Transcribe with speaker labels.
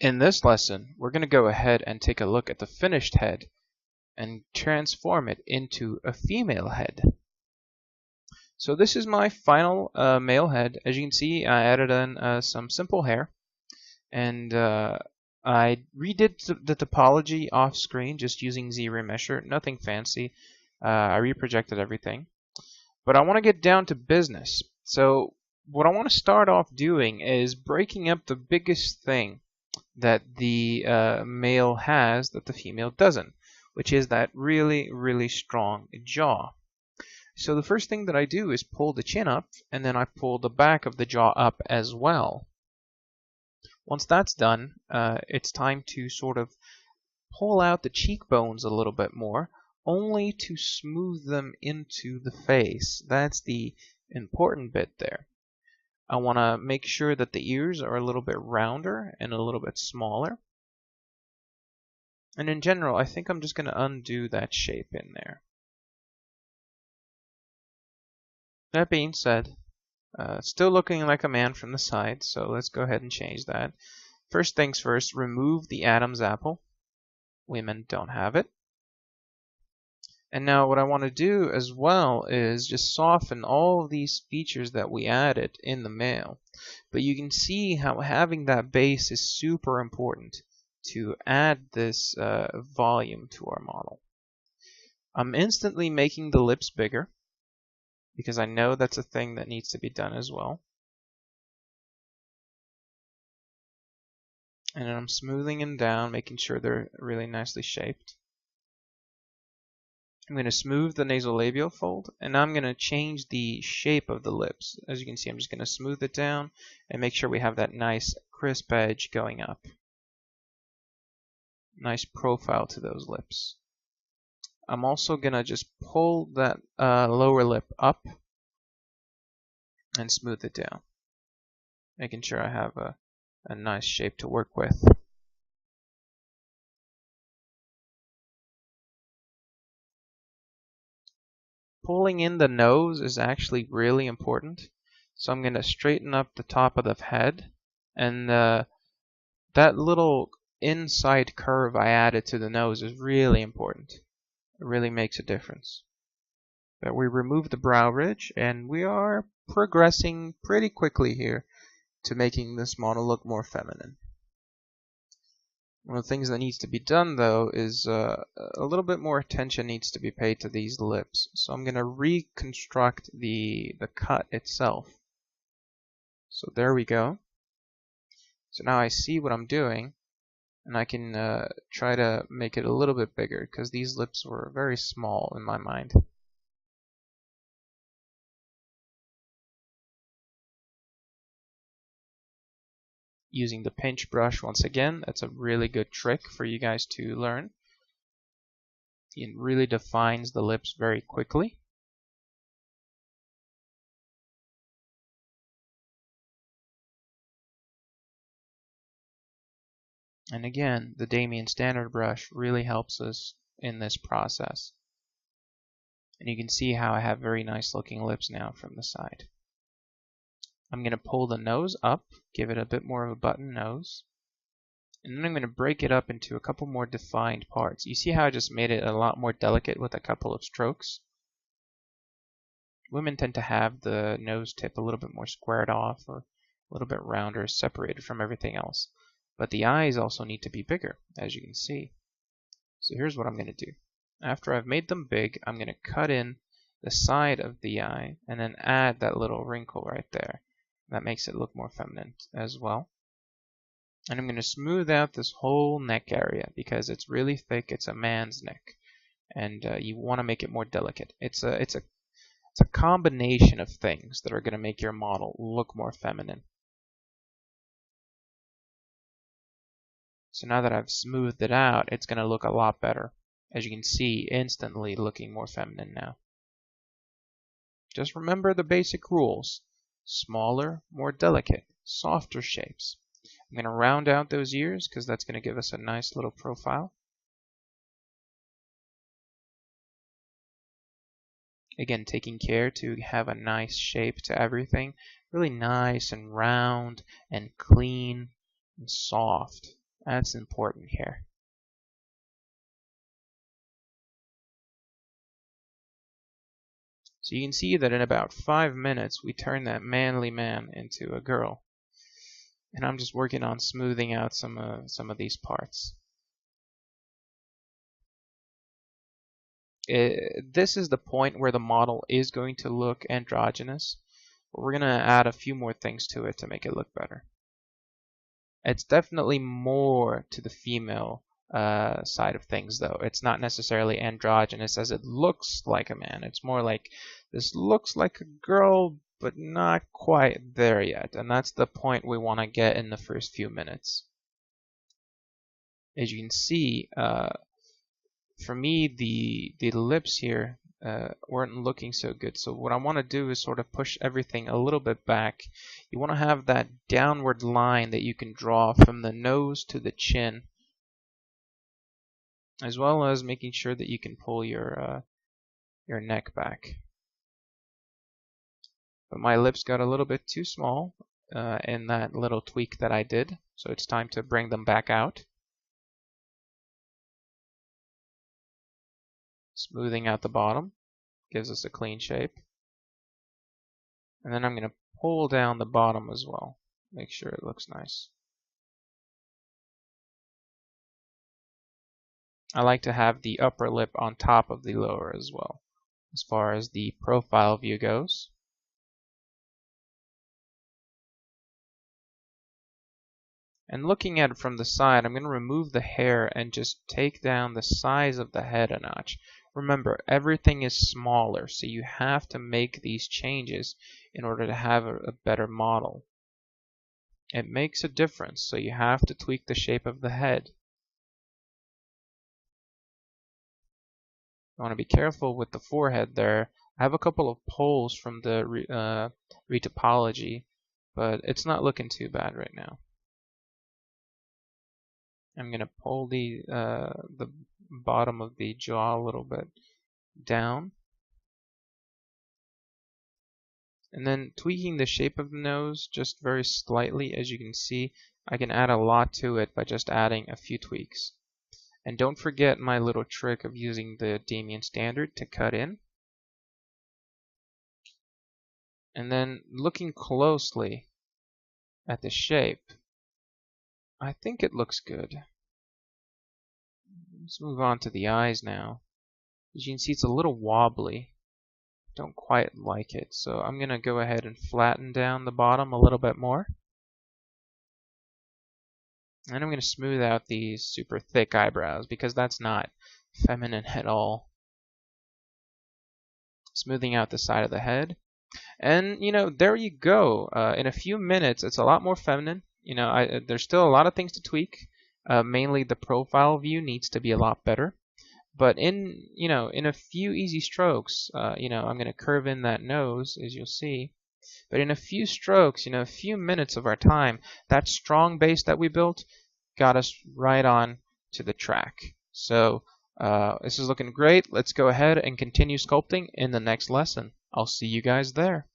Speaker 1: In this lesson, we're going to go ahead and take a look at the finished head and transform it into a female head. So this is my final male head. As you can see, I added in some simple hair, and I redid the topology off screen just using ZRemesher, nothing fancy. I reprojected everything. But I want to get down to business. So what I want to start off doing is breaking up the biggest thing that the male has that the female doesn't, which is that really strong jaw. So the first thing that I do is pull the chin up, and then I pull the back of the jaw up as well. Once that's done, it's time to sort of pull out the cheekbones a little bit more, only to smooth them into the face. That's the important bit there. I want to make sure that the ears are a little bit rounder and a little bit smaller. And in general, I think I'm just going to undo that shape in there. That being said, still looking like a man from the side, so let's go ahead and change that. First things first, remove the Adam's apple. Women don't have it. And now what I want to do as well is just soften all of these features that we added in the male. But you can see how having that base is super important to add this volume to our model. I'm instantly making the lips bigger because I know that's a thing that needs to be done as well. And then I'm smoothing them down, making sure they're really nicely shaped. I'm going to smooth the nasolabial fold, and now I'm going to change the shape of the lips. As you can see, I'm just going to smooth it down and make sure we have that nice crisp edge going up. Nice profile to those lips. I'm also going to just pull that lower lip up and smooth it down, making sure I have a nice shape to work with. Pulling in the nose is actually really important. So I'm going to straighten up the top of the head, and that little inside curve I added to the nose is really important. It really makes a difference. But we remove the brow ridge, and we are progressing pretty quickly here to making this model look more feminine. One of the things that needs to be done, though, is a little bit more attention needs to be paid to these lips. So I'm going to reconstruct the cut itself. So there we go. So now I see what I'm doing, and I can try to make it a little bit bigger, because these lips were very small in my mind. Using the pinch brush once again, that's a really good trick for you guys to learn. It really defines the lips very quickly. And again, the Damien Standard brush really helps us in this process. And you can see how I have very nice looking lips now from the side. I'm going to pull the nose up, give it a bit more of a button nose. And then I'm going to break it up into a couple more defined parts. You see how I just made it a lot more delicate with a couple of strokes? Women tend to have the nose tip a little bit more squared off, or a little bit rounder, separated from everything else. But the eyes also need to be bigger, as you can see. So here's what I'm going to do. After I've made them big, I'm going to cut in the side of the eye and then add that little wrinkle right there. That makes it look more feminine as well. And I'm going to smooth out this whole neck area because it's really thick. It's a man's neck, and you want to make it more delicate. It's a combination of things that are going to make your model look more feminine. So now that I've smoothed it out, it's going to look a lot better. As you can see, instantly looking more feminine now. Just remember the basic rules. Smaller, more delicate, softer shapes. I'm going to round out those ears because that's going to give us a nice little profile. Again, taking care to have a nice shape to everything. Really nice and round and clean and soft. That's important here. So you can see that in about 5 minutes we turn that manly man into a girl. And I'm just working on smoothing out some of these parts. This is the point where the model is going to look androgynous, but we're going to add a few more things to it to make it look better. It's definitely more to the female side of things, though. It's not necessarily androgynous as it looks like a man. It's more like this looks like a girl, but not quite there yet. And that's the point we want to get in the first few minutes. As you can see, for me, the lips here weren't looking so good. So what I want to do is sort of push everything a little bit back. You want to have that downward line that you can draw from the nose to the chin, as well as making sure that you can pull your neck back. But my lips got a little bit too small in that little tweak that I did, so it's time to bring them back out. Smoothing out the bottom gives us a clean shape. And then I'm going to pull down the bottom as well. Make sure it looks nice. I like to have the upper lip on top of the lower as well, as far as the profile view goes. And looking at it from the side, I'm going to remove the hair and just take down the size of the head a notch. Remember, everything is smaller, so you have to make these changes in order to have a better model. It makes a difference, so you have to tweak the shape of the head. You want to be careful with the forehead there. I have a couple of pulls from the retopology, but it's not looking too bad right now. I'm going to pull the bottom of the jaw a little bit down. And then tweaking the shape of the nose just very slightly. As you can see, I can add a lot to it by just adding a few tweaks. And don't forget my little trick of using the Damien Standard to cut in. And then looking closely at the shape, I think it looks good. Let's move on to the eyes now. As you can see, it's a little wobbly. Don't quite like it, so I'm going to go ahead and flatten down the bottom a little bit more. And I'm going to smooth out these super thick eyebrows because that's not feminine at all. Smoothing out the side of the head. And, there you go. In a few minutes, it's a lot more feminine. There's still a lot of things to tweak. Mainly the profile view needs to be a lot better. But in a few easy strokes, I'm going to curve in that nose, as you'll see. But in a few strokes, a few minutes of our time, that strong base that we built got us right on to the track. So this is looking great. Let's go ahead and continue sculpting in the next lesson. I'll see you guys there.